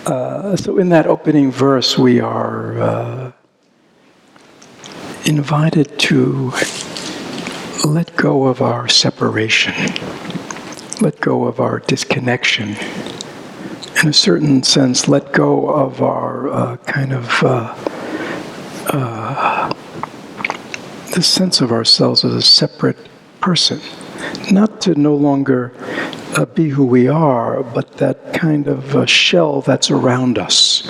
So in that opening verse, we are invited to let go of our separation, let go of our disconnection. In a certain sense, let go of our the sense of ourselves as a separate person. Not to no longer be who we are, but that kind of shell that's around us,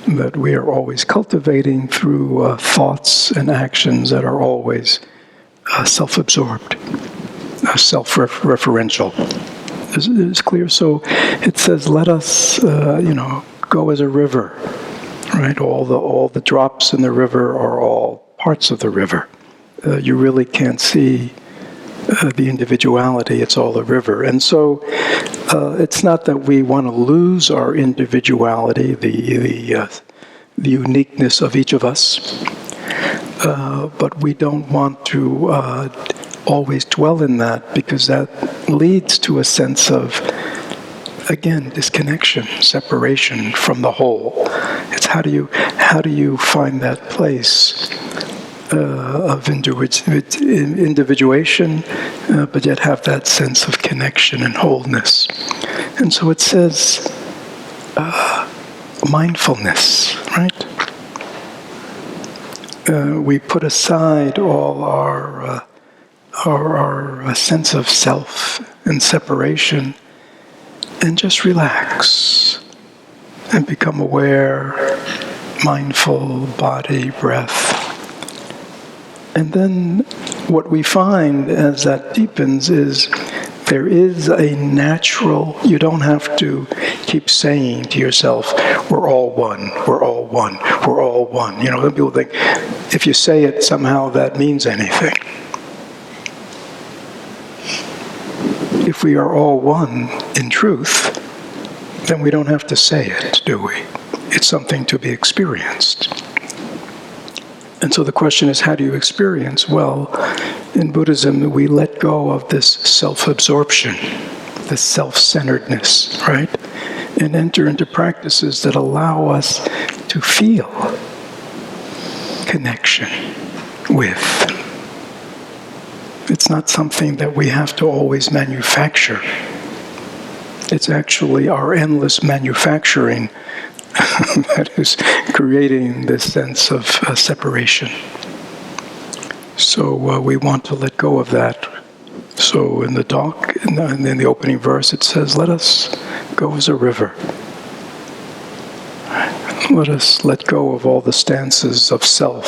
that we are always cultivating through thoughts and actions that are always self-absorbed, self-referential. Is clear? So it says, let us, go as a river, right? All the drops in the river are all parts of the river. You really can't see the individuality, it's all a river. And so it's not that we want to lose our individuality, the uniqueness of each us, but we don't want to always dwell in that, because that leads to a sense of, again, disconnection, separation from the whole. It's how do you find that place of individuation, but yet have that sense of connection and wholeness. And so it says mindfulness, right? We put aside all our sense of self and separation and just relax and become aware, mindful, body, breath. And then what we find as that deepens is there is a natural, you don't have to keep saying to yourself, we're all one, we're all one, we're all one. People think if you say it somehow that means anything. If we are all one in truth, then we don't have to say it, do we? It's something to be experienced. And so the question is, how do you experience? Well, in Buddhism, we let go of this self-absorption, this self-centeredness, right? And enter into practices that allow us to feel connection with. It's not something that we have to always manufacture. It's actually our endless manufacturing that is creating this sense of separation. So we want to let go of that. So in the talk, in the opening verse, it says, let us go as a river. Let us let go of all the stances of self,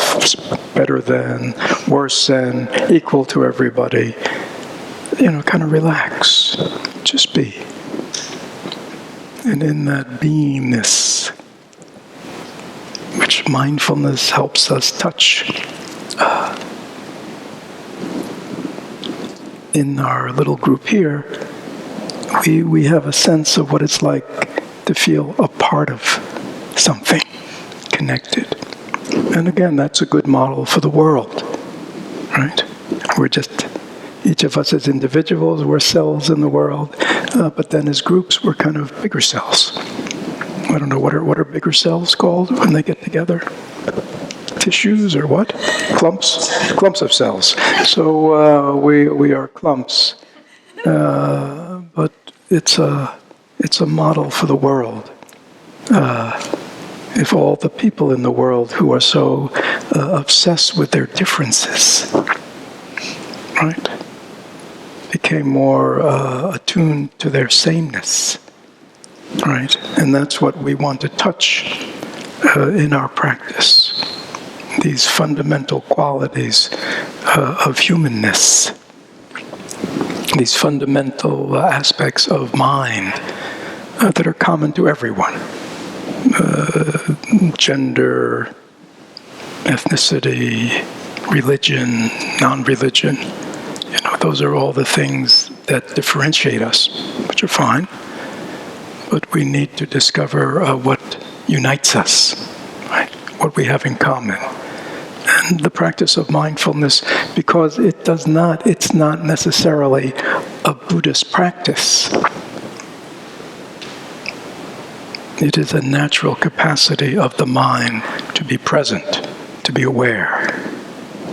better than, worse than, equal to everybody. Kind of relax. Just be. And in that beingness, which mindfulness helps us touch, in our little group here, we have a sense of what it's like to feel a part of something, connected. And again, that's a good model for the world, right? Each of us as individuals, we're cells in the world, but then as groups, we're kind of bigger cells. I don't know, what are bigger cells called when they get together? Tissues or what? Clumps of cells. So we are clumps, but it's a model for the world. If all the people in the world who are so obsessed with their differences, right, became more attuned to their sameness, right, and that's what we want to touch in our practice. These fundamental qualities of humanness, these fundamental aspects of mind that are common to everyone. Gender, ethnicity, religion, non-religion. Those are all the things that differentiate us, which are fine. But we need to discover what unites us, right? What we have in common. And the practice of mindfulness, because it's not necessarily a Buddhist practice. It is a natural capacity of the mind to be present, to be aware,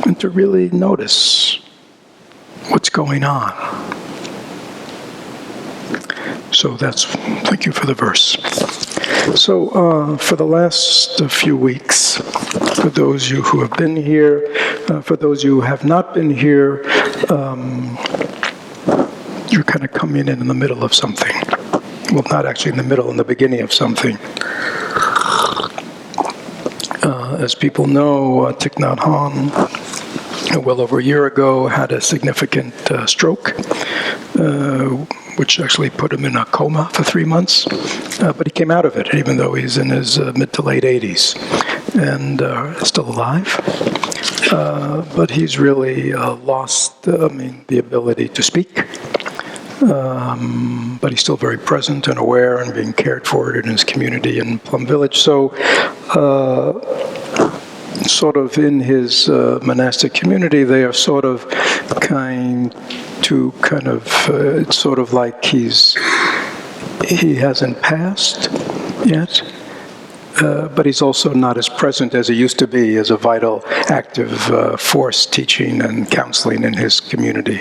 and to really notice what's going on. So thank you for the verse. So for the last few weeks, for those of you who have been here, for those of you who have not been here, you're kind of coming in the middle of something. Well, not actually in the middle, in the beginning of something. As people know, Thich Nhat Hanh, well over a year ago, had a significant stroke, which actually put him in a coma for 3 months. But he came out of it, even though he's in his mid to late 80s, and still alive. But he's really lost, the ability to speak. But he's still very present and aware and being cared for in his community in Plum Village. So, sort of in his monastic community, they are sort of it's sort of like he hasn't passed yet. But he's also not as present as he used to be as a vital, active force teaching and counseling in his community.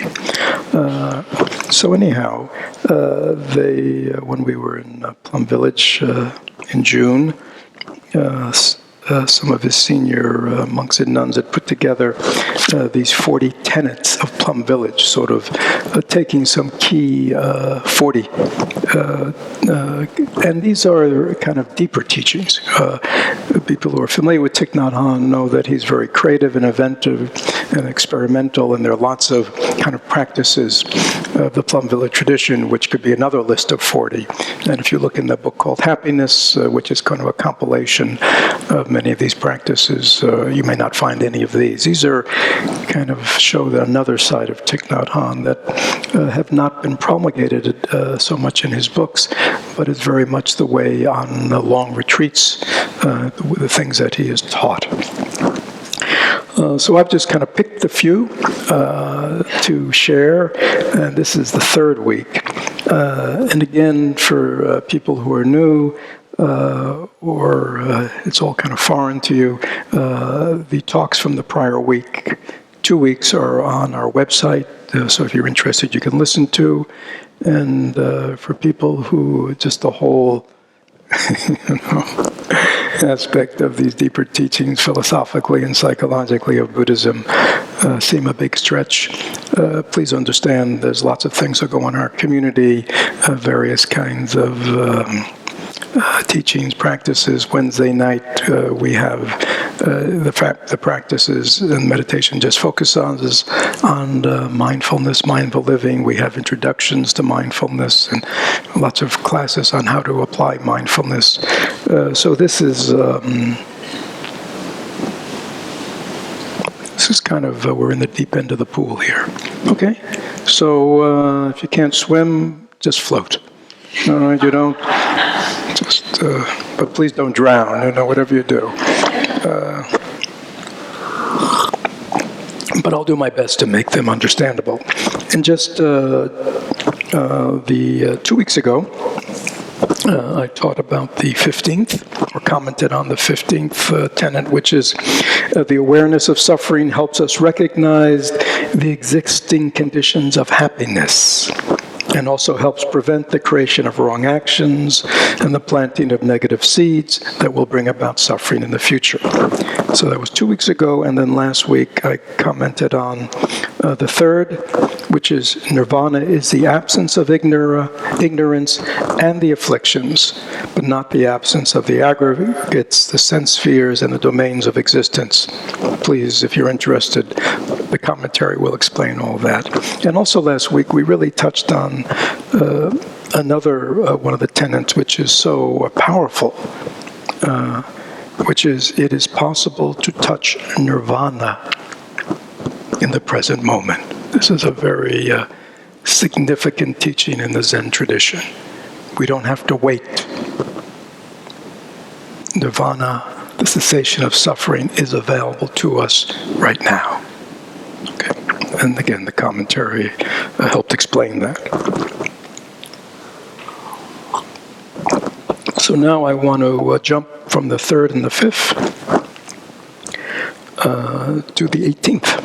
So anyhow, when we were in Plum Village in June, some of his senior monks and nuns had put together these 40 tenets of Plum Village, sort of taking some key 40. And these are kind of deeper teachings. People who are familiar with Thich Nhat Hanh know that he's very creative and inventive and experimental, and there are lots of kind of practices of the Plum Village tradition, which could be another list of 40. And if you look in the book called Happiness, which is kind of a compilation of many of these practices, you may not find any of these. These are kind of show that another side of Thich Nhat Hanh that have not been promulgated so much in his books, but is very much the way on the long retreats, the things that he has taught. So I've just kind of picked a few to share, and this is the third week. And again, for people who are new, or it's all kind of foreign to you, the talks from the prior week, 2 weeks, are on our website. So if you're interested, you can listen to. And for people who just the whole aspect of these deeper teachings philosophically and psychologically of Buddhism seem a big stretch, please understand there's lots of things that go on in our community, various kinds of teachings, practices. Wednesday night we have the practices and meditation just focus on mindfulness, mindful living. We have introductions to mindfulness and lots of classes on how to apply mindfulness. So this is kind of we're in the deep end of the pool here. Okay, so if you can't swim, just float. All right, you don't. But please don't drown, whatever you do. But I'll do my best to make them understandable. And just 2 weeks ago, I taught about the 15th, or commented on the 15th tenet, which is the awareness of suffering helps us recognize the existing conditions of happiness, and also helps prevent the creation of wrong actions and the planting of negative seeds that will bring about suffering in the future. So that was 2 weeks ago, and then last week I commented on the third, which is nirvana is the absence of ignorance and the afflictions, but not the absence of the aggregates, the sense spheres, and the domains of existence. Please, if you're interested, the commentary will explain all that. And also last week we really touched on another one of the tenets, which is so powerful, which is it is possible to touch nirvana in the present moment. This is a very significant teaching in the Zen tradition. We don't have to wait. Nirvana, the cessation of suffering, is available to us right now. Okay. And again, the commentary helped explain that. So now I want to jump from the third and the fifth to the 18th,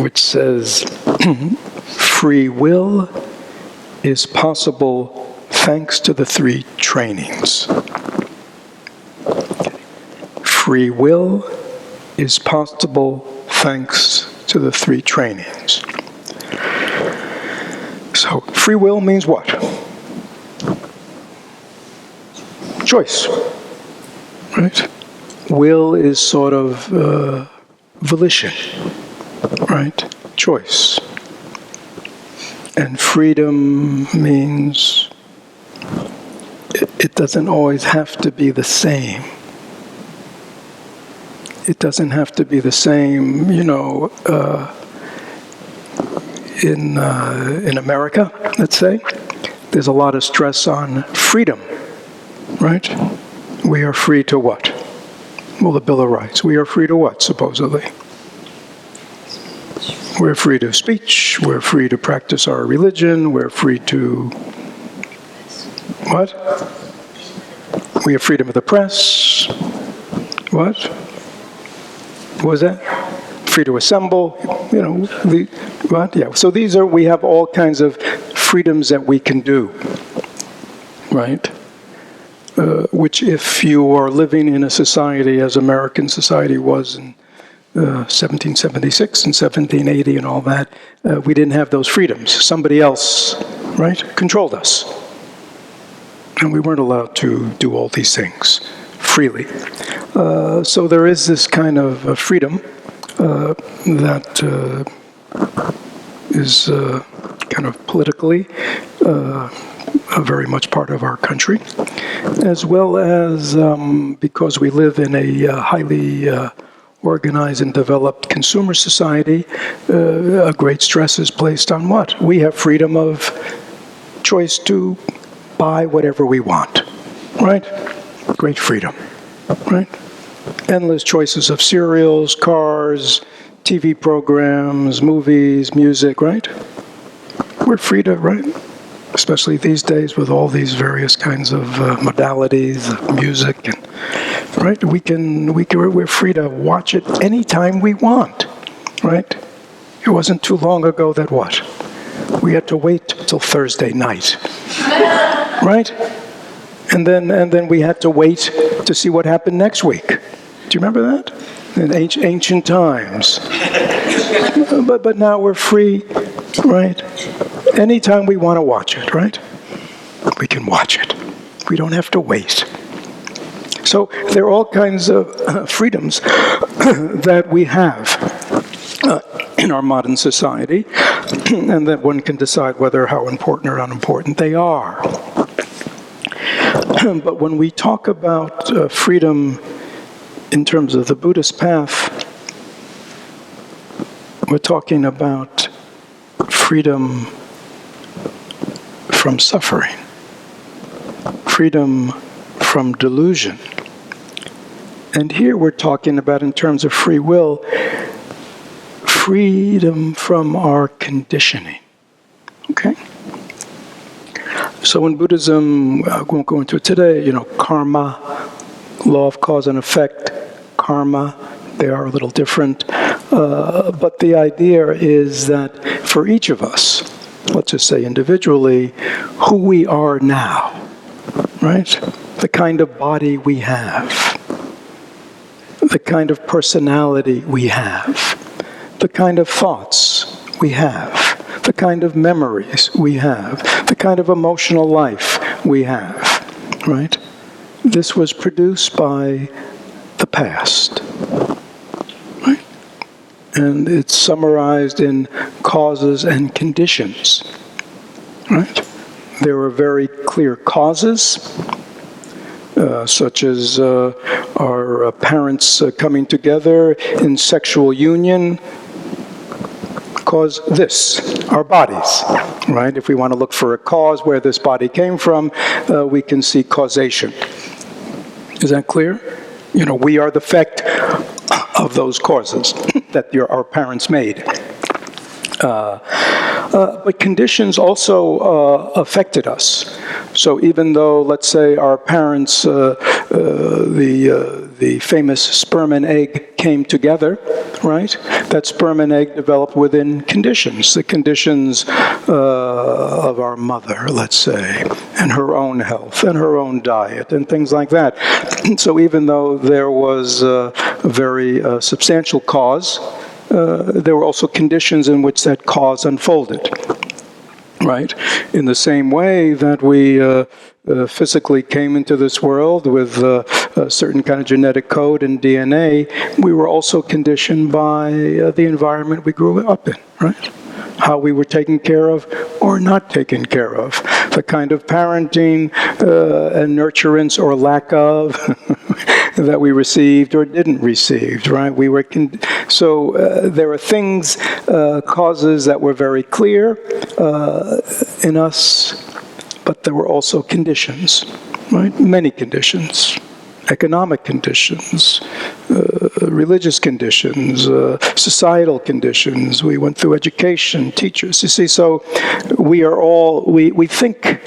which says, free will is possible thanks to the three trainings. Free will is possible thanks to the three trainings. So, free will means what? Choice, right? Will is sort of volition, right? Choice. And freedom means it doesn't always have to be the same. It doesn't have to be the same, in America, let's say. There's a lot of stress on freedom, right? We are free to what? Well, the Bill of Rights. We are free to what, supposedly? We're free to speech. We're free to practice our religion. We're free to... What? We have freedom of the press. What? What was that? Free to assemble. What? Yeah. So we have all kinds of freedoms that we can do, right? Which if you are living in a society as American society was in 1776 and 1780 and all that, we didn't have those freedoms. Somebody else, right, controlled us. And we weren't allowed to do all these things freely. So there is this kind of freedom that is kind of politically very much part of our country, as well as because we live in a highly organized and developed consumer society, a great stress is placed on what? We have freedom of choice to buy whatever we want, right? Great freedom, right? Endless choices of cereals, cars, TV programs, movies, music, right? We're free to, right? Especially these days with all these various kinds of modalities of music, and right? We're free to watch it anytime we want, right? It wasn't too long ago that what? We had to wait till Thursday night, right? And then we had to wait to see what happened next week. Do you remember that? In ancient times. But now we're free, right? Anytime we want to watch it, right? We can watch it. We don't have to wait. So there are all kinds of freedoms that we have in our modern society, and that one can decide whether how important or unimportant they are. But when we talk about freedom in terms of the Buddhist path, we're talking about freedom from suffering, freedom from delusion. And here we're talking about, in terms of free will, freedom from our conditioning. Okay? So in Buddhism, I won't go into it today, karma, law of cause and effect, karma, they are a little different. But the idea is that for each of us, let's just say individually, who we are now, right? The kind of body we have, the kind of personality we have, the kind of thoughts we have, the kind of memories we have, the kind of emotional life we have, right? This was produced by the past, right? And it's summarized in causes and conditions, right? There are very clear causes, such as our parents coming together in sexual union, cause this, our bodies, right? If we want to look for a cause where this body came from, we can see causation. Is that clear? We are the effect of those causes that our parents made. But conditions also affected us. So even though, let's say, our parents, the famous sperm and egg came together, right? That sperm and egg developed within conditions, the conditions of our mother, let's say, and her own health, and her own diet, and things like that. So even though there was a very substantial cause, there were also conditions in which that cause unfolded. Right? In the same way that we physically came into this world with a certain kind of genetic code and DNA, we were also conditioned by the environment we grew up in, right? How we were taken care of or not taken care of, the kind of parenting and nurturance or lack of that we received or didn't receive, right? We were so there are things, causes that were very clear in us, but there were also conditions, right? Many conditions. Economic conditions, religious conditions, societal conditions. We went through education, teachers. You see, so we are all, we think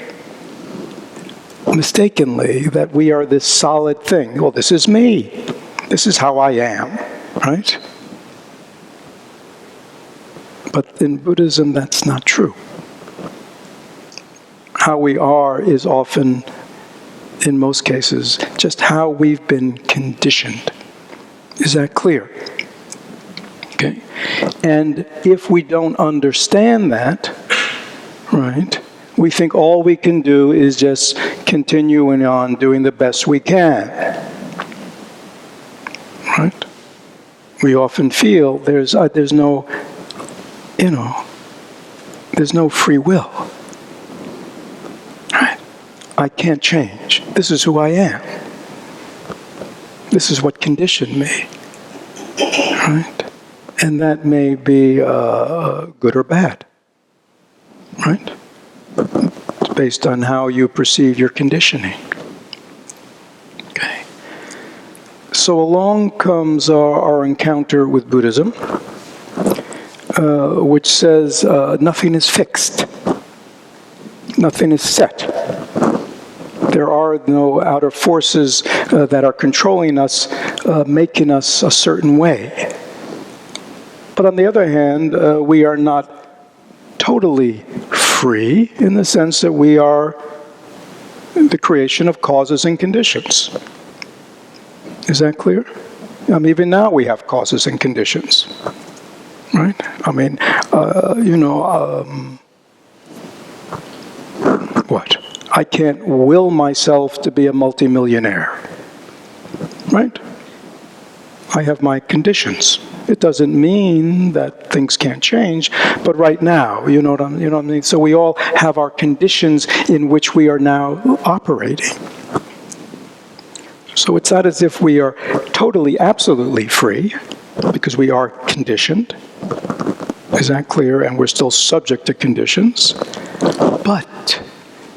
mistakenly that we are this solid thing. Well, this is me. This is how I am, right? But in Buddhism, that's not true. How we are is often, in most cases, just how we've been conditioned. Is that clear? Okay. And if we don't understand that, right, we think all we can do is just continuing on doing the best we can. Right? We often feel there's no, there's no free will. Right? I can't change. This is who I am. This is what conditioned me. Right? And that may be good or bad. Right? It's based on how you perceive your conditioning. Okay. So along comes our encounter with Buddhism, which says nothing is fixed. Nothing is set. There are no outer forces that are controlling us, making us a certain way. But on the other hand, we are not totally free in the sense that we are the creation of causes and conditions. Is that clear? Even now we have causes and conditions. Right? What? I can't will myself to be a multimillionaire. Right? I have my conditions. It doesn't mean that things can't change, but right now, you know what I mean? So we all have our conditions in which we are now operating. So it's not as if we are totally, absolutely free, because we are conditioned. Is that clear? And we're still subject to conditions. But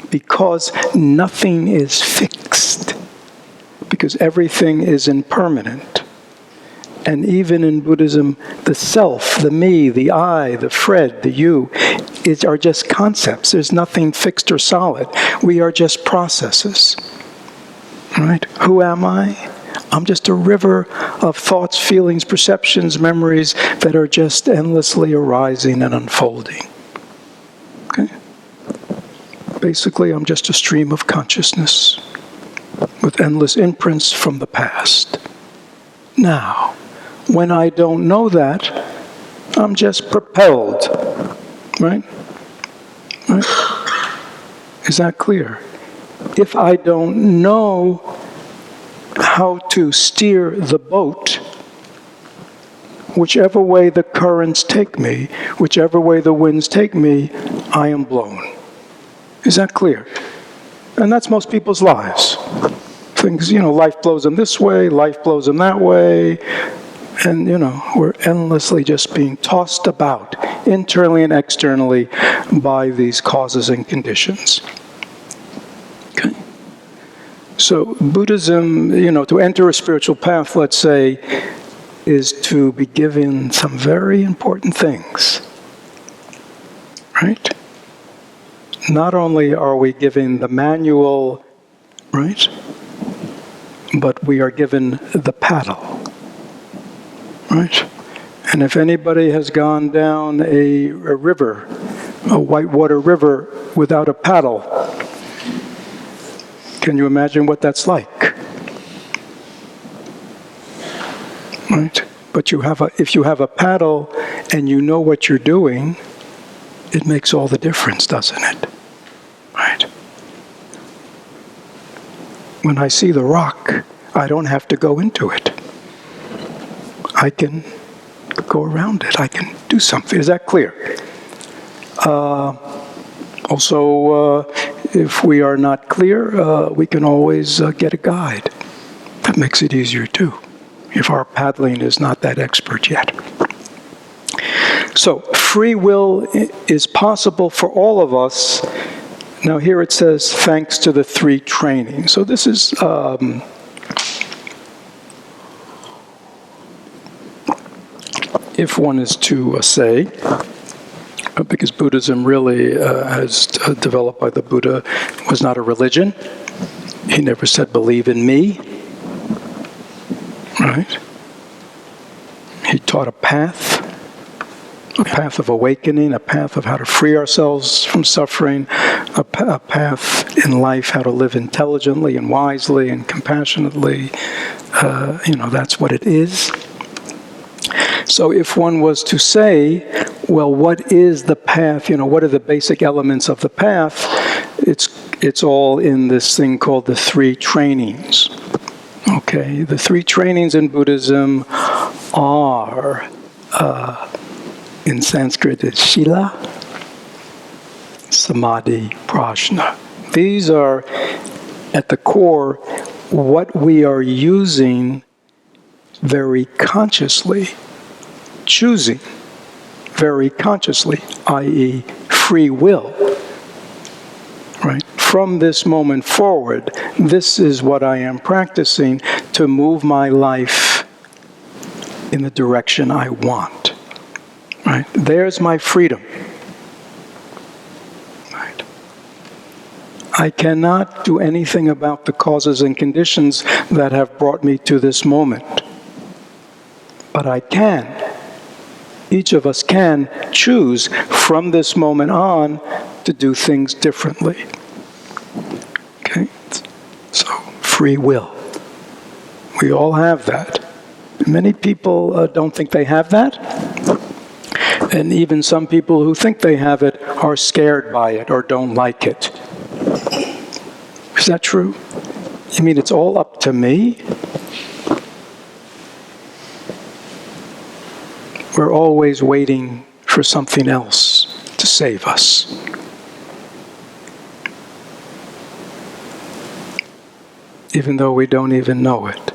because nothing is fixed, because everything is impermanent, and even in Buddhism, the self, the me, the I, the Fred, the you, are just concepts. There's nothing fixed or solid. We are just processes. Right? Who am I? I'm just a river of thoughts, feelings, perceptions, memories that are just endlessly arising and unfolding. Okay? Basically, I'm just a stream of consciousness with endless imprints from the past. Now, when I don't know that, I'm just propelled. Right? Right? Is that clear? If I don't know how to steer the boat, whichever way the currents take me, whichever way the winds take me, I am blown. Is that clear? And that's most people's lives. Things, life blows them this way, life blows them that way, and, we're endlessly just being tossed about, internally and externally, by these causes and conditions. Okay? So Buddhism, to enter a spiritual path, let's say, is to be given some very important things. Right? not only are we given the manual, right, but we are given the paddle, right? And if anybody has gone down a river, a whitewater river, without a paddle, can you imagine what that's like? Right? But if you have a paddle and you know what you're doing, it makes all the difference, doesn't it? Right? When I see the rock, I don't have to go into it. I can go around it. I can do something. Is that clear? Also, if we are not clear, we can always get a guide. That makes it easier too, if our paddling is not that expert yet. So, free will is possible for all of us. Now here it says, thanks to the 3 trainings. So this is, if one is to say, because Buddhism really, as developed by the Buddha, was not a religion. He never said, believe in me. Right? He taught a path of awakening, a path of how to free ourselves from suffering, a path in life how to live intelligently and wisely and compassionately. That's what it is. So if one was to say, well, what is the path? What are the basic elements of the path? It's all in this thing called the 3 trainings. Okay, the 3 trainings in Buddhism are, in Sanskrit, it's Shila, Samadhi, Prajna. These are, at the core, what we are using very consciously, choosing very consciously, i.e. free will. Right? From this moment forward, this is what I am practicing to move my life in the direction I want. Right? There's my freedom. Right? I cannot do anything about the causes and conditions that have brought me to this moment. But I can. Each of us can choose from this moment on to do things differently. Okay? So, free will. We all have that. Many people don't think they have that. And even some people who think they have it are scared by it or don't like it. Is that true? You mean it's all up to me? We're always waiting for something else to save us. Even though we don't even know it.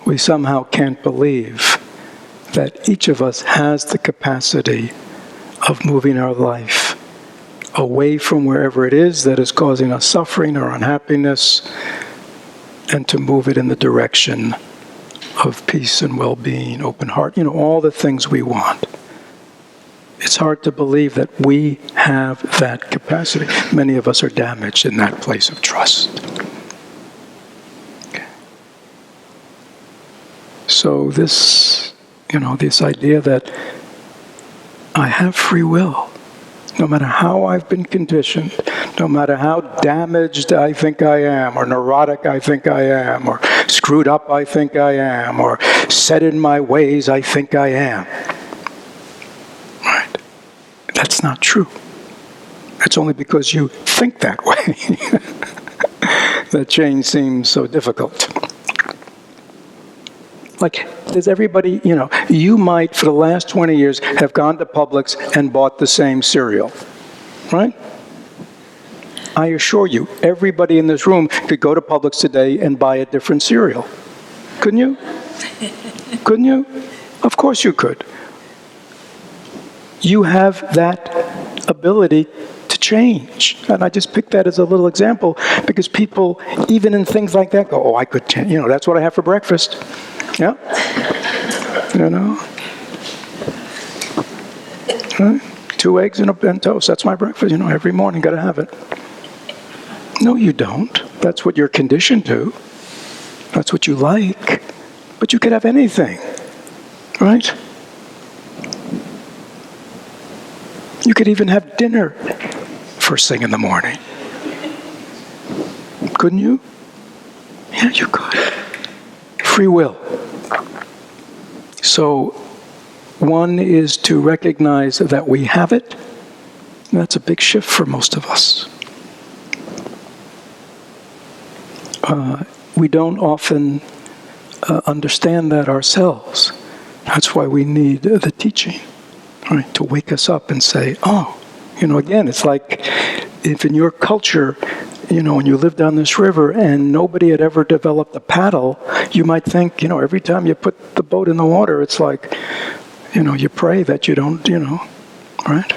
We somehow can't believe that each of us has the capacity of moving our life away from wherever it is that is causing us suffering or unhappiness, and to move it in the direction of peace and well-being, open heart, all the things we want. It's hard to believe that we have that capacity. Many of us are damaged in that place of trust. Okay. So this idea that I have free will, no matter how I've been conditioned, no matter how damaged I think I am, or neurotic I think I am, or screwed up I think I am, or set in my ways I think I am. Right? That's not true. It's only because you think that way that change seems so difficult. Like, does everybody, you might, for the last 20 years, have gone to Publix and bought the same cereal, right? I assure you, everybody in this room could go to Publix today and buy a different cereal. Couldn't you? Couldn't you? Of course you could. You have that ability to change. And I just picked that as a little example because people, even in things like that, go, I could change. That's what I have for breakfast. Yeah? Right? 2 eggs and toast. That's my breakfast. Every morning, got to have it. No, you don't. That's what you're conditioned to. That's what you like. But you could have anything, right? You could even have dinner first thing in the morning. Couldn't you? Yeah, you could. Free will. So, one is to recognize that we have it. That's a big shift for most of us. We don't often understand that ourselves. That's why we need the teaching, right? To wake us up and say, again, it's like if in your culture, when you lived on this river and nobody had ever developed a paddle, you might think, every time you put the boat in the water, it's like, you pray that you don't, right?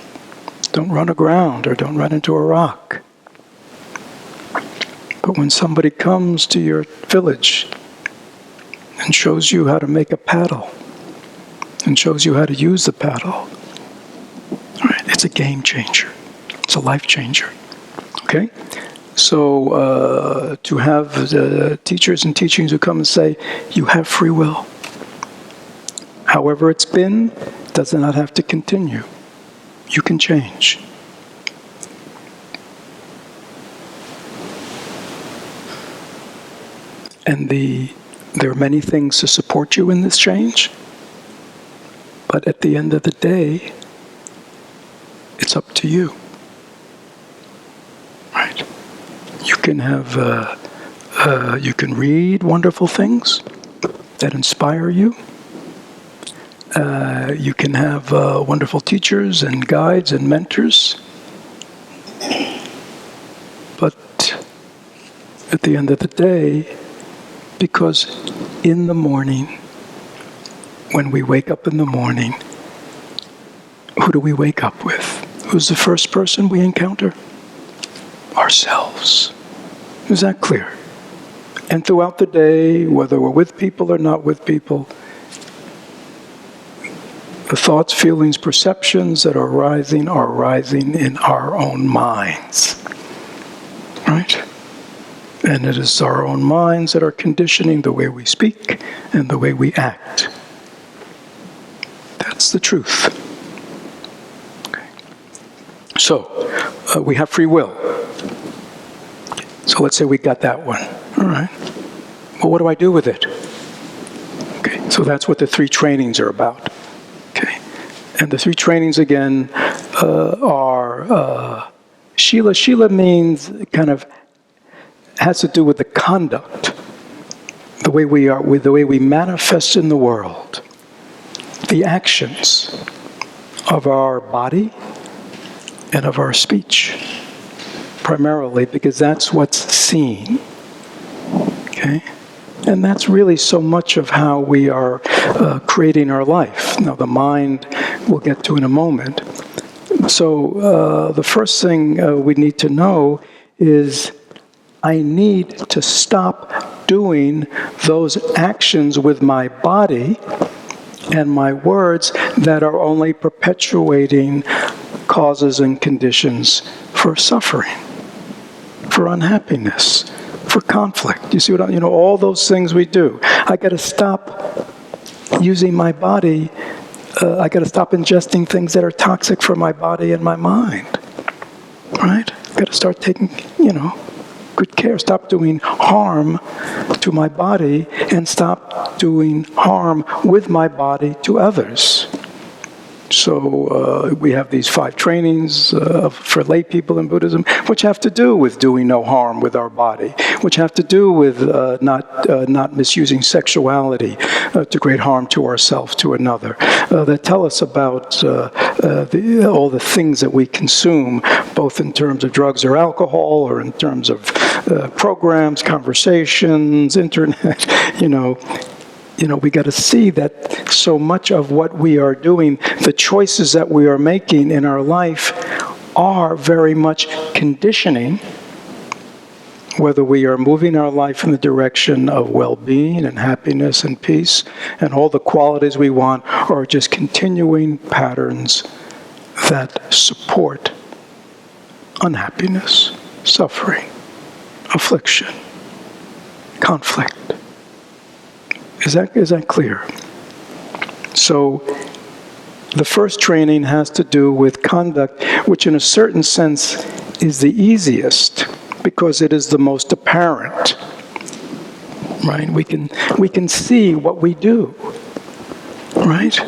Don't run aground or don't run into a rock. But when somebody comes to your village and shows you how to make a paddle and shows you how to use the paddle, right, it's a game changer. It's a life changer. Okay? So to have the teachers and teachings who come and say, you have free will. However it's been, does not have to continue. You can change. And there are many things to support you in this change. But at the end of the day, it's up to you. Right? You can have, you can read wonderful things that inspire you. You can have wonderful teachers and guides and mentors. But at the end of the day, because in the morning, when we wake up in the morning, who do we wake up with? Who's the first person we encounter? Ourselves. Is that clear? And throughout the day, whether we're with people or not with people, the thoughts, feelings, perceptions that are rising in our own minds. Right? And it is our own minds that are conditioning the way we speak and the way we act. That's the truth. Okay. So, we have free will. So let's say we got that one. All right. Well, what do I do with it? Okay. So that's what the 3 trainings are about. Okay. And the 3 trainings again are Shila. Shila means kind of has to do with the conduct, the way we are, with the way we manifest in the world, the actions of our body and of our speech, primarily because that's what's seen. Okay? And that's really so much of how we are creating our life. Now, the mind we'll get to in a moment. So the first thing we need to know is I need to stop doing those actions with my body and my words that are only perpetuating causes and conditions for suffering, for unhappiness, for conflict. You see what all those things we do. I got to stop using my body. I got to stop ingesting things that are toxic for my body and my mind. Right? I got to start taking, good care. Stop doing harm to my body and stop doing harm with my body to others. So we have these 5 trainings for lay people in Buddhism, which have to do with doing no harm with our body, which have to do with not misusing sexuality to create harm to ourselves, to another, that tell us about all the things that we consume, both in terms of drugs or alcohol, or in terms of programs, conversations, internet, we got to see that so much of what we are doing, the choices that we are making in our life are very much conditioning whether we are moving our life in the direction of well-being and happiness and peace and all the qualities we want, or just continuing patterns that support unhappiness, suffering, affliction, conflict. Is that clear? So the first training has to do with conduct, which in a certain sense is the easiest because it is the most apparent. Right? We can see what we do. Right?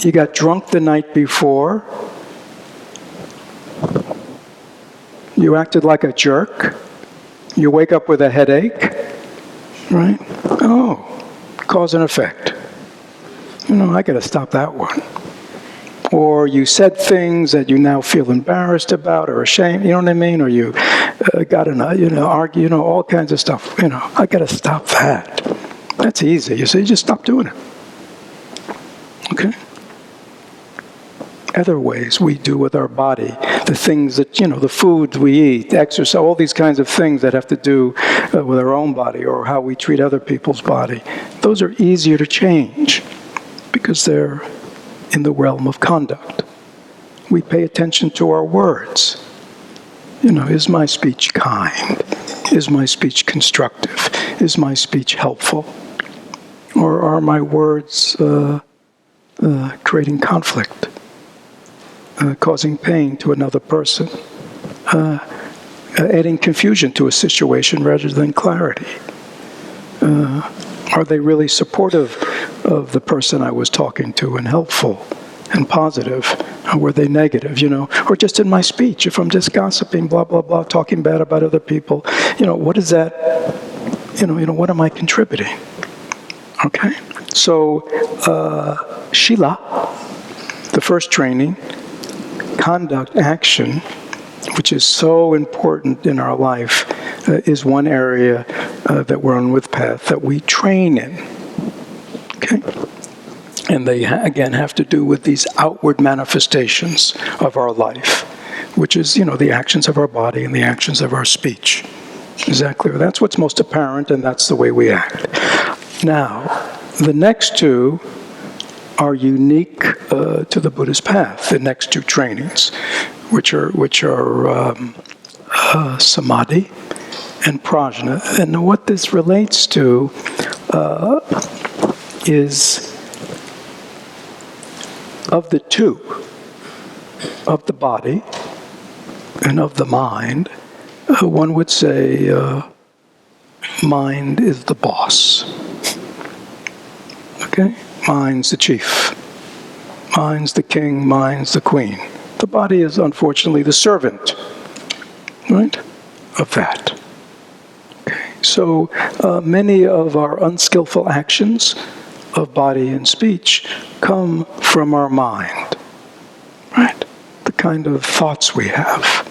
You got drunk the night before. You acted like a jerk. You wake up with a headache. Right? Oh, cause and effect. I got to stop that one. Or you said things that you now feel embarrassed about or ashamed, you know what I mean? Or you got in argue, all kinds of stuff. I got to stop that. That's easy. You say, just stop doing it. Okay? Other ways we do with our body, the things that, the foods we eat, exercise, all these kinds of things that have to do with our own body or how we treat other people's body. Those are easier to change because they're in the realm of conduct. We pay attention to our words. Is my speech kind? Is my speech constructive? Is my speech helpful? Or are my words creating conflict? Causing pain to another person, adding confusion to a situation rather than clarity. Are they really supportive of the person I was talking to and helpful and positive? Or were they negative, Or just in my speech, if I'm just gossiping, blah, blah, blah, talking bad about other people, what is that, what am I contributing? Okay? So, Shila, the first training, conduct, action, which is so important in our life, is one area that we're on with path that we train in. Okay? And they, again, have to do with these outward manifestations of our life, which is, the actions of our body and the actions of our speech. Is that clear? That's what's most apparent, and that's the way we act. Now, the next two are unique to the Buddhist path, the next two trainings, which are samadhi and prajna. And what this relates to is, of the two, of the body and of the mind, one would say mind is the boss. Okay? Mind's the chief. Mind's the king. Mind's the queen. The body is, unfortunately, the servant, right, of that. Okay. So many of our unskillful actions of body and speech come from our mind, right? The kind of thoughts we have,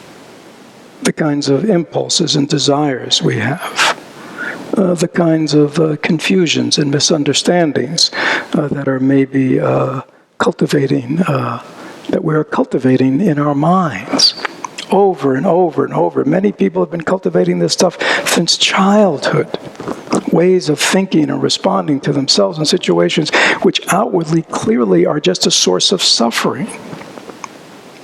the kinds of impulses and desires we have, the kinds of confusions and misunderstandings that are maybe cultivating, that we're cultivating in our minds over and over and over. Many people have been cultivating this stuff since childhood. Ways of thinking and responding to themselves in situations which outwardly, clearly are just a source of suffering.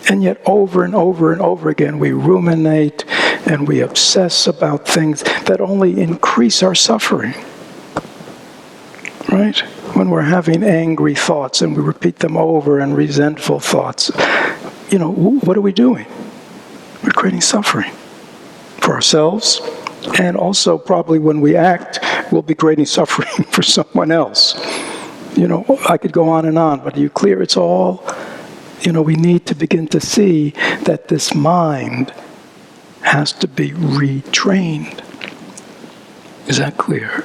And yet over and over and over again we ruminate and we obsess about things that only increase our suffering. Right? When we're having angry thoughts and we repeat them over and resentful thoughts, what are we doing? We're creating suffering for ourselves, and also probably when we act, we'll be creating suffering for someone else. I could go on and on, but are you clear? It's all, we need to begin to see that this mind has to be retrained. Is that clear?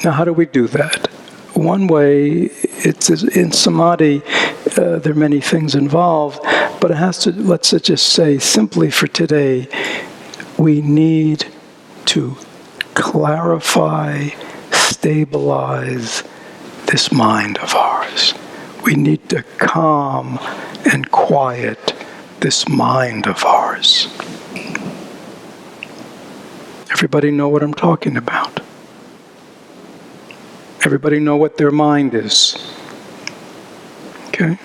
Now, how do we do that? One way, it's in samadhi, there are many things involved, but it has to, let's just say simply for today, we need to clarify, stabilize this mind of ours. We need to calm and quiet this mind of ours. Everybody know what I'm talking about? Everybody know what their mind is? Okay?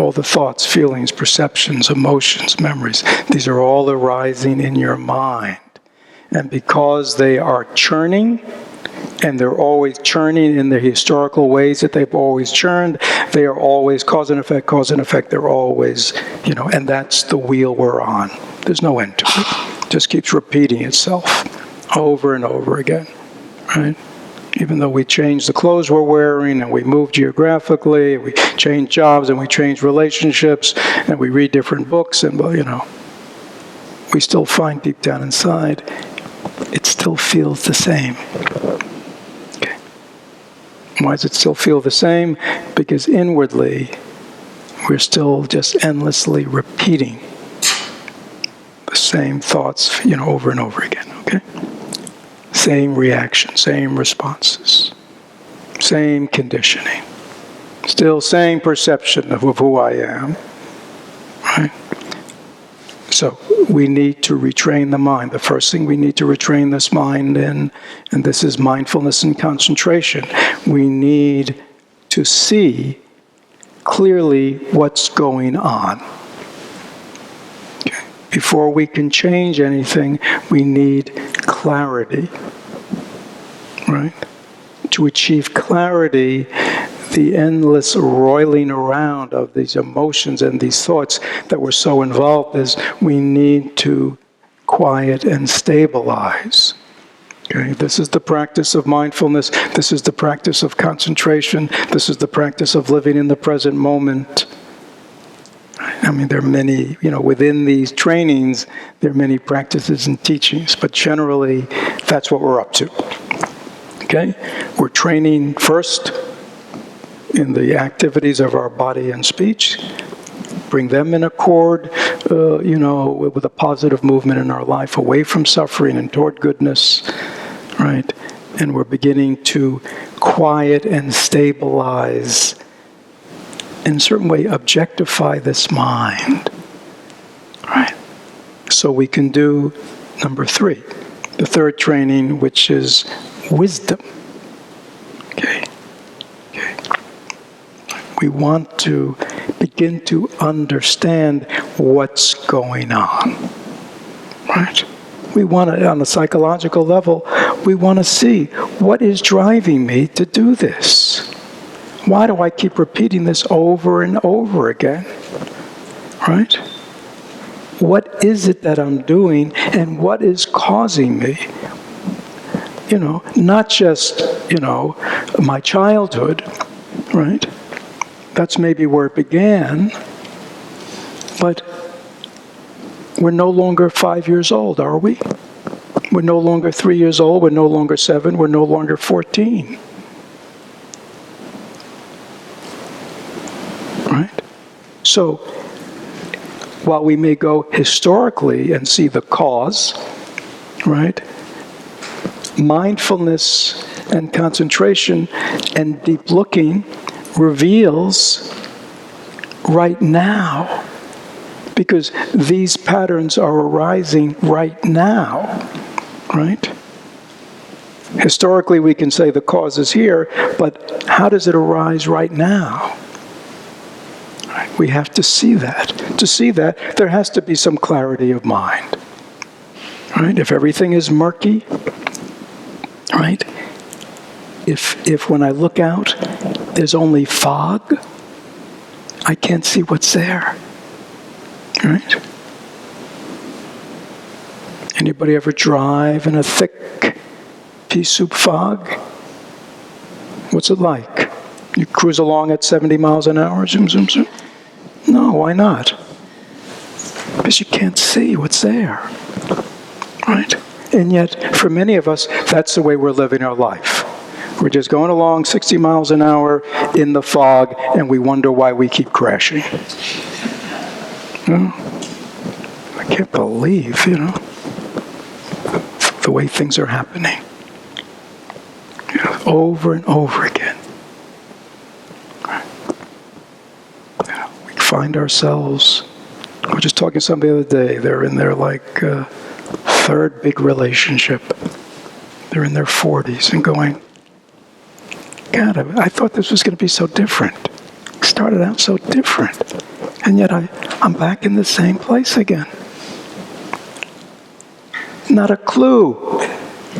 All the thoughts, feelings, perceptions, emotions, memories, these are all arising in your mind. And because they are churning, and they're always churning in the historical ways that they've always churned, they are always cause and effect, they're always, and that's the wheel we're on. There's no end to it. It just keeps repeating itself over and over again, right? Even though we change the clothes we're wearing, and we move geographically, we change jobs, and we change relationships, and we read different books, and we still find deep down inside, it still feels the same. Okay. Why does it still feel the same? Because inwardly, we're still just endlessly repeating the same thoughts, over and over again, okay? Same reaction, same responses, same conditioning, still same perception of who I am, right? So we need to retrain the mind. The first thing we need to retrain this mind in, and this is mindfulness and concentration, we need to see clearly what's going on. Okay. Before we can change anything, we need clarity, right? To achieve clarity, the endless roiling around of these emotions and these thoughts that we're so involved is we need to quiet and stabilize. Okay? This is the practice of mindfulness. This is the practice of concentration. This is the practice of living in the present moment. I mean, there are many, within these trainings, there are many practices and teachings, but generally, that's what we're up to. Okay? We're training first in the activities of our body and speech, bring them in accord, with a positive movement in our life, away from suffering and toward goodness, right? And we're beginning to quiet and stabilize, in a certain way, objectify this mind, right? So we can do number 3, the third training, which is wisdom. Okay. We want to begin to understand what's going on, right? We want to, on a psychological level, we want to see what is driving me to do this. Why do I keep repeating this over and over again, right? What is it that I'm doing, and what is causing me? Not just, my childhood, right? That's maybe where it began, but we're no longer 5 years old, are we? We're no longer 3 years old, we're no longer 7, we're no longer 14. Right? So, while we may go historically and see the cause, right? Mindfulness and concentration and deep looking reveals right now, because these patterns are arising right now, right? Historically, we can say the cause is here, but how does it arise right now? We have to see that. To see that, there has to be some clarity of mind, right? If everything is murky, right? If when I look out, there's only fog, I can't see what's there, right? Anybody ever drive in a thick pea soup fog? What's it like? You cruise along at 70 miles an hour, zoom, zoom, zoom? No, why not? Because you can't see what's there, right? And yet, for many of us, that's the way we're living our life. We're just going along 60 miles an hour in the fog, and we wonder why we keep crashing. I can't believe, the way things are happening. Over and over again. We find ourselves, I was just talking to somebody the other day, they're in their third big relationship. They're in their 40s and going, God, I thought this was going to be so different. It started out so different. And yet I'm back in the same place again. Not a clue.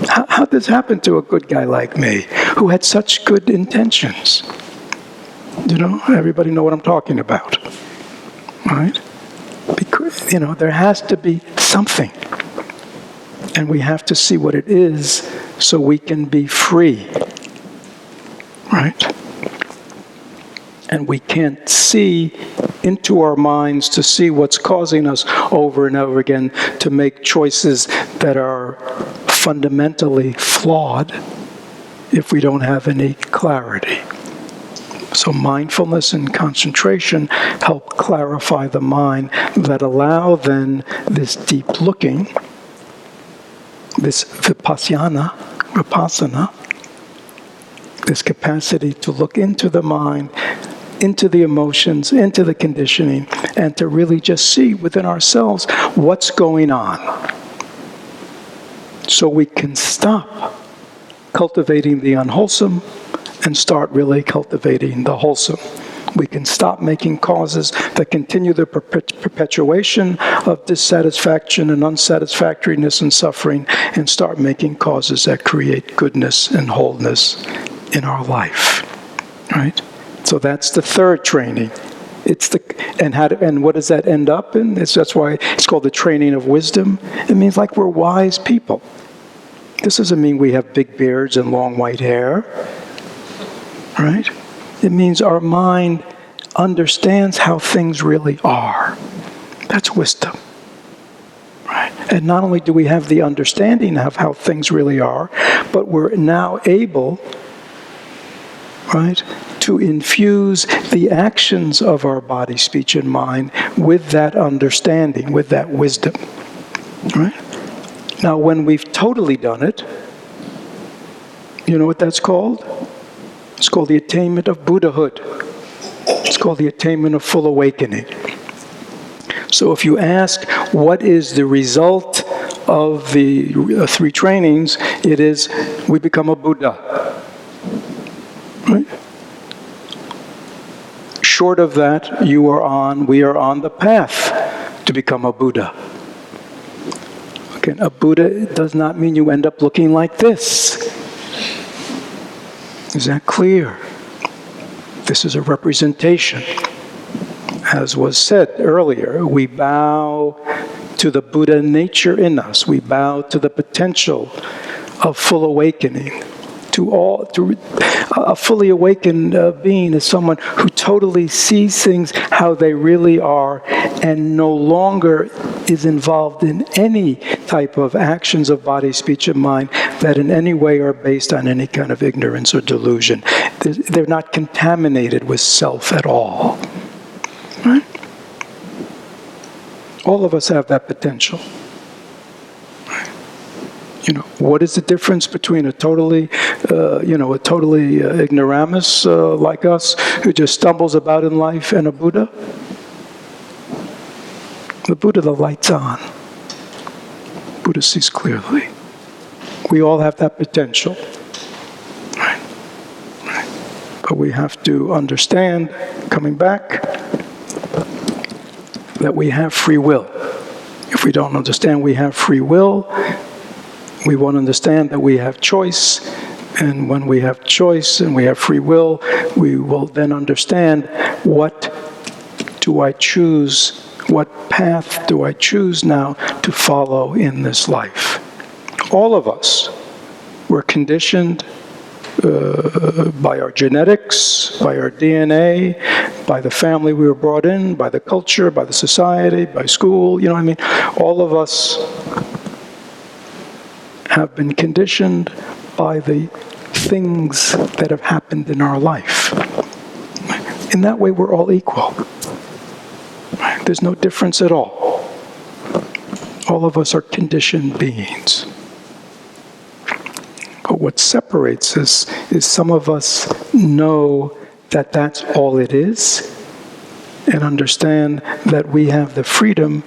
How'd this happen to a good guy like me who had such good intentions? Everybody know what I'm talking about, right? Because, there has to be something. And we have to see what it is so we can be free, right? And we can't see into our minds to see what's causing us over and over again to make choices that are fundamentally flawed if we don't have any clarity. So mindfulness and concentration help clarify the mind that allow then this deep looking, this vipassana, this capacity to look into the mind, into the emotions, into the conditioning, and to really just see within ourselves what's going on. So we can stop cultivating the unwholesome and start really cultivating the wholesome. We can stop making causes that continue the perpetuation of dissatisfaction and unsatisfactoriness and suffering, and start making causes that create goodness and wholeness in our life. Right? So that's the third training. And what does that end up in? That's why it's called the training of wisdom. It means like we're wise people. This doesn't mean we have big beards and long white hair. Right? It means our mind understands how things really are. That's wisdom. Right? And not only do we have the understanding of how things really are, but we're now able, right, to infuse the actions of our body, speech, and mind with that understanding, with that wisdom. Right? Now, when we've totally done it, you know what that's called? It's called the attainment of Buddhahood. It's called the attainment of full awakening. So if you ask what is the result of the three trainings, it is we become a Buddha. Right? Short of that, we are on the path to become a Buddha. Again, a Buddha does not mean you end up looking like this. Is that clear? This is a representation. As was said earlier, we bow to the Buddha nature in us. We bow to the potential of full awakening. A fully awakened being is someone who totally sees things how they really are and no longer is involved in any type of actions of body, speech, and mind that in any way are based on any kind of ignorance or delusion. They're not contaminated with self at all. Right? All of us have that potential. What is the difference between a totally ignoramus like us who just stumbles about in life and a Buddha? The Buddha, the light's on. Buddha sees clearly. We all have that potential. Right. But we have to understand, coming back, that we have free will. If we don't understand we have free will, we won't understand that we have choice, and when we have choice and we have free will, we will then understand what do I choose, what path do I choose now to follow in this life. All of us were conditioned by our genetics, by our DNA, by the family we were brought in, by the culture, by the society, by school, all of us have been conditioned by the things that have happened in our life. In that way, we're all equal. There's no difference at all. All of us are conditioned beings. But what separates us is some of us know that that's all it is, and understand that we have the freedom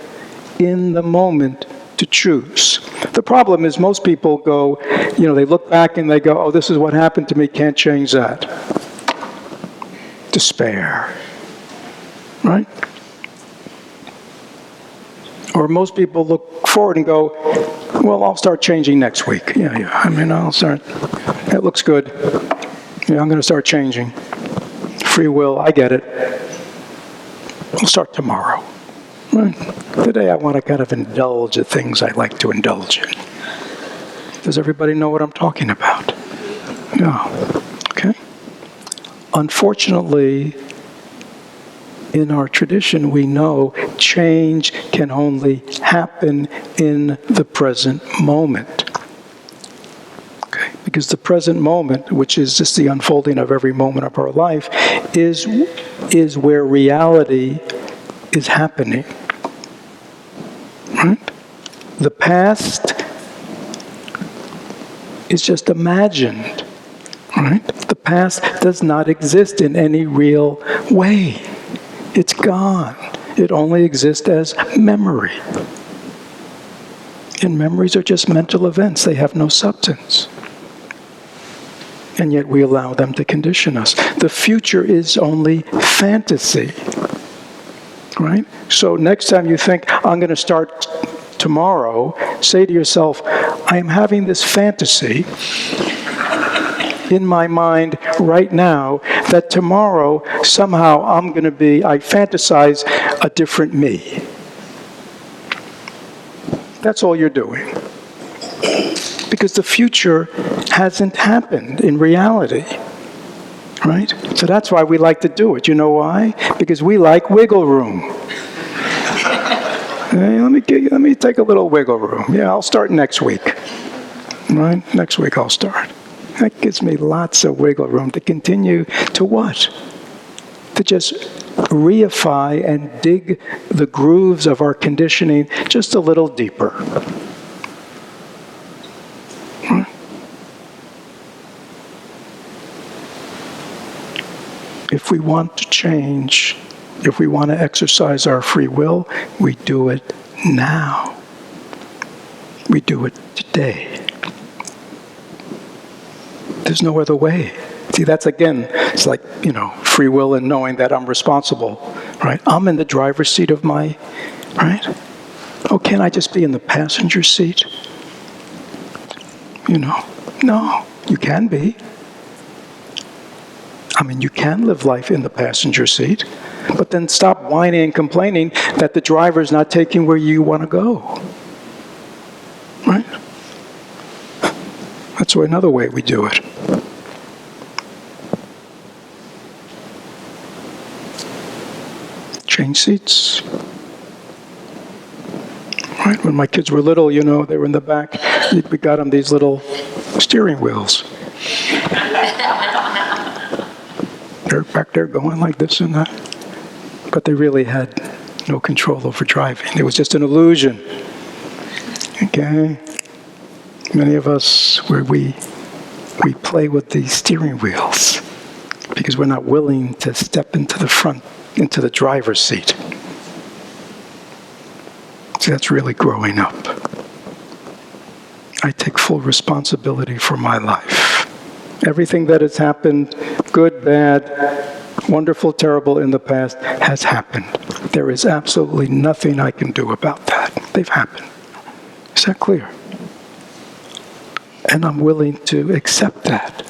in the moment to choose. The problem is most people go, they look back and they go, oh, this is what happened to me, can't change that. Despair. Right? Or most people look forward and go, well, I'll start changing next week. Yeah. I mean, I'll start. It looks good. Yeah, I'm going to start changing. Free will, I get it. I'll start tomorrow. Right? Today I want to kind of indulge the things I like to indulge in. Does everybody know what I'm talking about? Yeah. Okay. Unfortunately, in our tradition, we know change can only happen in the present moment. Okay? Because the present moment, which is just the unfolding of every moment of our life, is where reality is happening. Right? The past is just imagined. Right? The past does not exist in any real way. It's gone. It only exists as memory. And memories are just mental events. They have no substance. And yet we allow them to condition us. The future is only fantasy. Right? So next time you think, I'm going to start tomorrow, say to yourself, I am having this fantasy in my mind right now that tomorrow somehow I fantasize a different me. That's all you're doing. Because the future hasn't happened in reality. Right? So that's why we like to do it. You know why? Because we like wiggle room. Hey, let me take a little wiggle room. Yeah, I'll start next week. Right? Next week I'll start. That gives me lots of wiggle room to continue to what? To just reify and dig the grooves of our conditioning just a little deeper. Right? If we want to change, if we want to exercise our free will, we do it now. We do it today. There's no other way. See, that's again, it's like, free will and knowing that I'm responsible, right? I'm in the driver's seat of my, right? Oh, can't I just be in the passenger seat? No, you can be. I mean, you can live life in the passenger seat, but then stop whining and complaining that the driver's not taking where you want to go. Right? That's another way we do it. Change seats. Right? When my kids were little, they were in the back. We got them these little steering wheels. They're back there going like this and that. But they really had no control over driving. It was just an illusion. Okay? Many of us, where we play with these steering wheels because we're not willing to step into the front, into the driver's seat. See, that's really growing up. I take full responsibility for my life. Everything that has happened, good, bad, wonderful, terrible in the past, has happened. There is absolutely nothing I can do about that. They've happened. Is that clear? And I'm willing to accept that.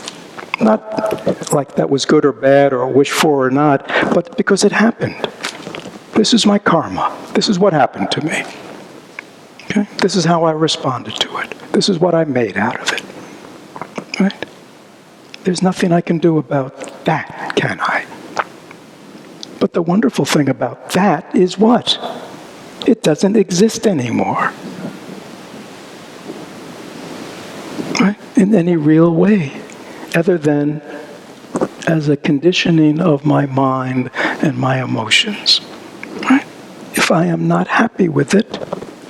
Not like that was good or bad or wished for or not, but because it happened. This is my karma. This is what happened to me. Okay? This is how I responded to it. This is what I made out of it. Right? There's nothing I can do about that, can I? But the wonderful thing about that is what? It doesn't exist anymore. Right? In any real way, other than as a conditioning of my mind and my emotions. Right? If I am not happy with it,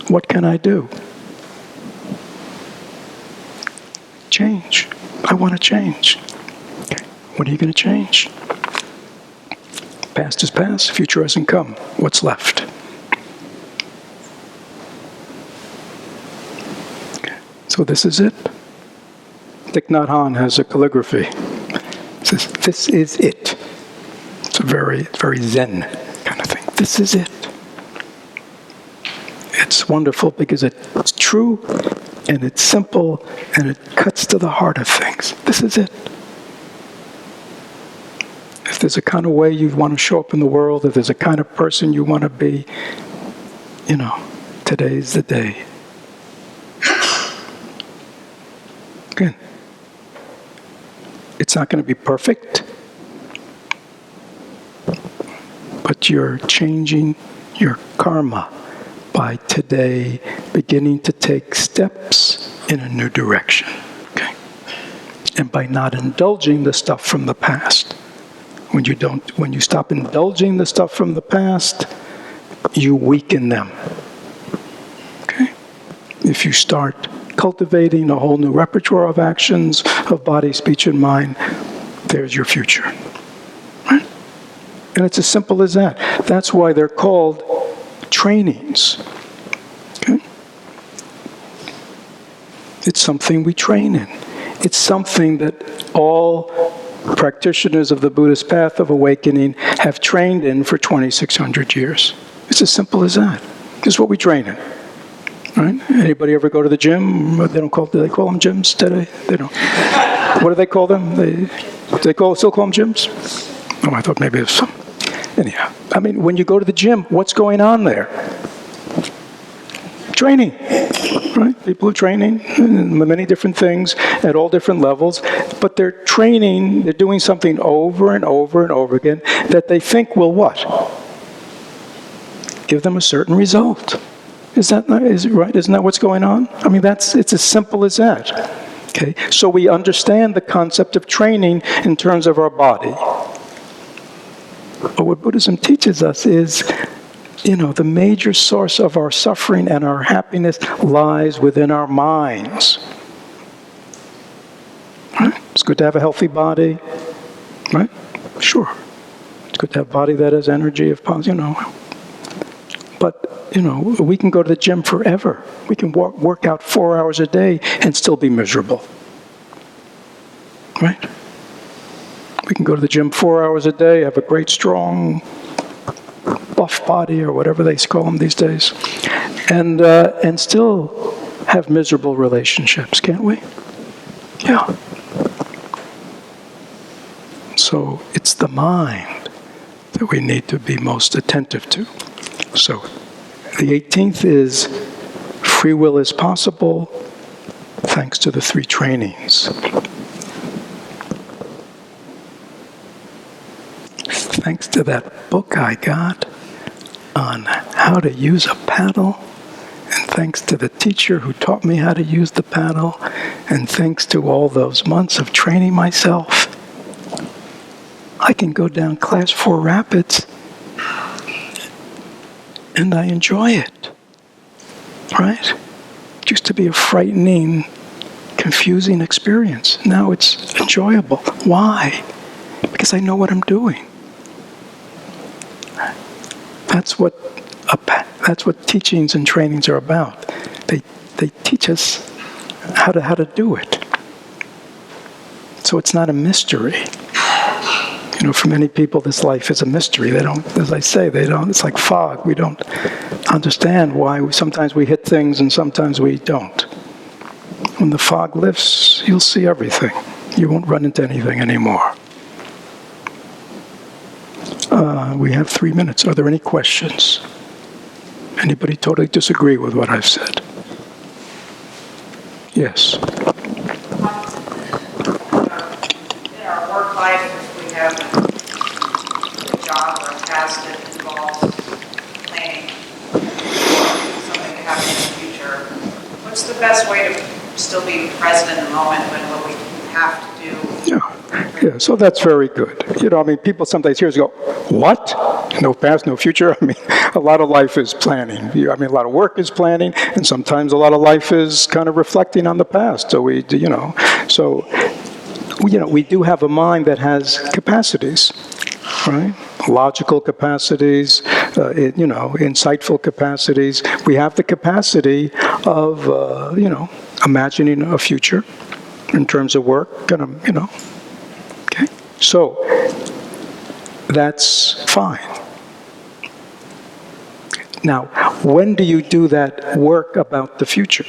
what can I do? Change. I want to change. Okay. What are you going to change? Past is past, future hasn't come. What's left? Okay. So this is it. Thich Nhat Hanh has a calligraphy. It says, this is it. It's a very, very Zen kind of thing. This is it. it's wonderful because it's true and it's simple and it cuts to the heart of things. This is it. If there's a kind of way you want to show up in the world, if there's a kind of person you want to be, today's the day. Again, it's not going to be perfect, but you're changing your karma by today beginning to take steps in a new direction. Okay? And by not indulging the stuff from the past. When you stop indulging the stuff from the past, you weaken them. Okay? If you start cultivating a whole new repertoire of actions, of body, speech, and mind, there's your future. Right? And it's as simple as that. That's why they're called trainings. Okay? It's something we train in. It's something that all practitioners of the Buddhist path of awakening have trained in for 2,600 years. It's as simple as that. This is what we train in. Right? Anybody ever go to the gym? Do they call them gyms today? They don't. What do they call them? Still call them gyms? Oh, I thought maybe it was some. Anyhow, when you go to the gym, what's going on there? Training, right? People are training in many different things at all different levels, but they're doing something over and over and over again that they think will what? Give them a certain result. Is it right? Isn't that what's going on? It's as simple as that. Okay, so we understand the concept of training in terms of our body. But what Buddhism teaches us is, the major source of our suffering and our happiness lies within our minds. Right? It's good to have a healthy body, right? Sure. It's good to have a body that has energy, But, we can go to the gym forever. We can work out 4 hours a day and still be miserable. Right? We can go to the gym 4 hours a day, have a great, strong, buff body, or whatever they call them these days, and still have miserable relationships, can't we? Yeah. So it's the mind that we need to be most attentive to. So the 18th is free will is possible thanks to the 3 trainings. Thanks to that book I got on how to use a paddle, and thanks to the teacher who taught me how to use the paddle, and thanks to all those months of training myself, I can go down Class 4 Rapids and I enjoy it. Right? It used to be a frightening, confusing experience. Now it's enjoyable. Why? Because I know what I'm doing. That's what teachings and trainings are about. They teach us how to do it. So it's not a mystery. For many people, this life is a mystery. They don't, as I say, it's like fog. We don't understand why sometimes we hit things and sometimes we don't. When the fog lifts, you'll see everything. You won't run into anything anymore. We have 3 minutes. Are there any questions? Anybody totally disagree with what I've said? Yes. In our work life, if we have a job or a task that involves planning something to happen in the future, what's the best way to still be present in the moment when what we have to do? Yeah, so that's very good. People sometimes hear us go, what? No past, no future? A lot of life is planning. A lot of work is planning, and sometimes a lot of life is kind of reflecting on the past. So we do have a mind that has capacities, right? Logical capacities, insightful capacities. We have the capacity of, imagining a future in terms of work, Okay? So, that's fine. Now, when do you do that work about the future?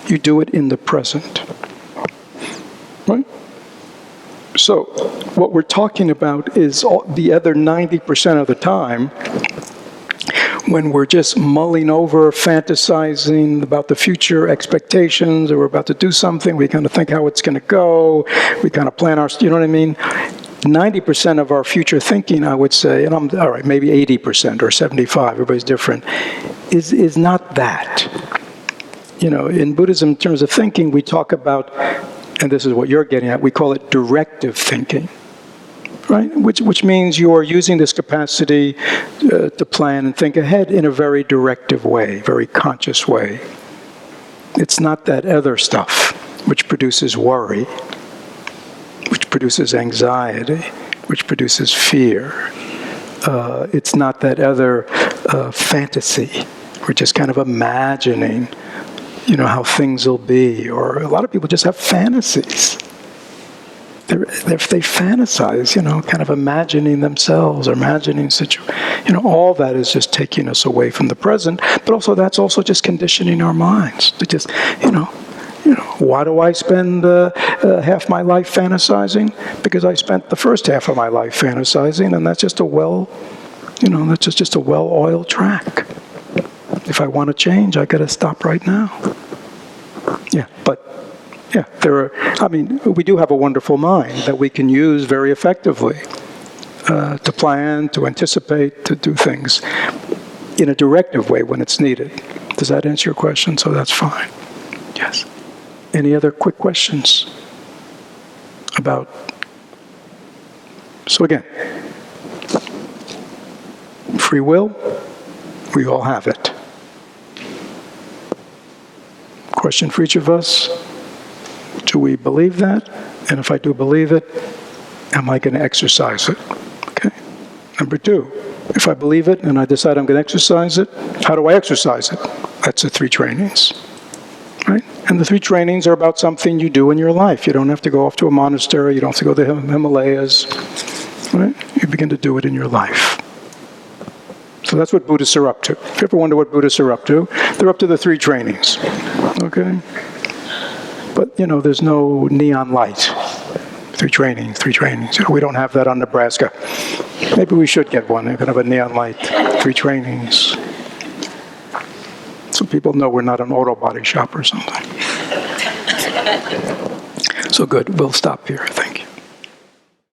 You do it in the present. Right? So, what we're talking about is the other 90% of the time, when we're just mulling over, fantasizing about the future expectations, or we're about to do something, we kind of think how it's going to go, we kind of plan our, you know what I mean? 90% of our future thinking, I would say, and I'm, all right, maybe 80% or 75, everybody's different, is not that. You know, in Buddhism, in terms of thinking, we talk about, and this is what you're getting at, we call it directive thinking. Right? Which means you are using this capacity to plan and think ahead in a very directive way, very conscious way. It's not that other stuff which produces worry, which produces anxiety, which produces fear. It's not that other fantasy. We're just kind of imagining, you know, how things will be. Or a lot of people just have fantasies. They fantasize, you know, kind of imagining themselves or imagining you know, all that is just taking us away from the present. But also, that's also just conditioning our minds to just, you know, why do I spend half my life fantasizing? Because I spent the first half of my life fantasizing, and that's just that's just a well-oiled track. If I want to change, I got to stop right now. Yeah, but. Yeah, we do have a wonderful mind that we can use very effectively to plan, to anticipate, to do things in a directive way when it's needed. Does that answer your question? So that's fine. Yes. Any other quick questions about? So again, free will, we all have it. Question for each of us. Do we believe that? And if I do believe it, am I going to exercise it? Okay. Number two, if I believe it and I decide I'm going to exercise it, how do I exercise it? That's the 3 trainings. Right? And the 3 trainings are about something you do in your life. You don't have to go off to a monastery. You don't have to go to the Himalayas. Right? You begin to do it in your life. So that's what Buddhists are up to. If you ever wonder what Buddhists are up to, they're up to the 3 trainings. Okay? But, you know, there's no neon light. 3 trainings. You know, we don't have that on Nebraska. Maybe we should get one. They're going to have a neon light. 3 trainings. So people know we're not an auto body shop or something. So good. We'll stop here, I think.